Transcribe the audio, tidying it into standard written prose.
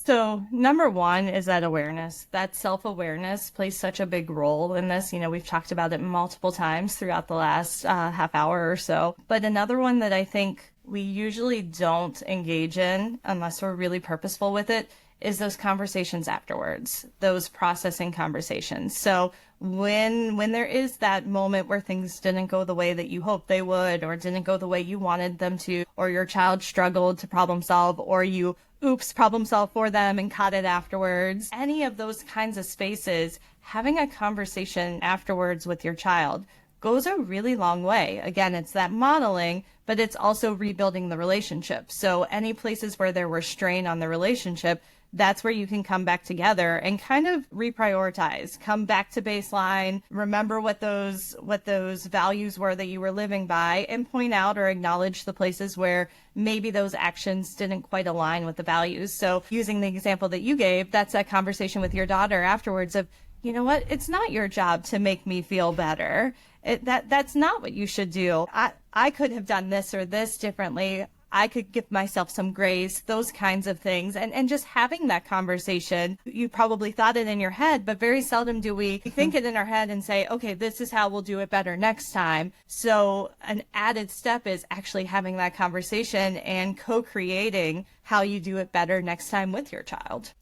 So, number one is that awareness. That self-awareness plays such a big role in this. We've talked about it multiple times throughout the last half hour or so. But another one that I think we usually don't engage in unless we're really purposeful with it is those conversations afterwards, those processing conversations. So when there is that moment where things didn't go the way that you hoped they would, or didn't go the way you wanted them to, or your child struggled to problem solve, or you problem solve for them and caught it afterwards, any of those kinds of spaces, having a conversation afterwards with your child goes a really long way. Again, it's that modeling, but it's also rebuilding the relationship. So any places where there were strain on the relationship, that's where you can come back together and kind of reprioritize, come back to baseline, remember what those values were that you were living by, and point out or acknowledge the places where maybe those actions didn't quite align with the values. So using the example that you gave, that's that conversation with your daughter afterwards of, you know what, it's not your job to make me feel better. That's not what you should do. I could have done this or this differently. I could give myself some grace, those kinds of things. And just having that conversation, you probably thought it in your head, but very seldom do we think it in our head and say, okay, this is how we'll do it better next time. So an added step is actually having that conversation and co-creating how you do it better next time with your child.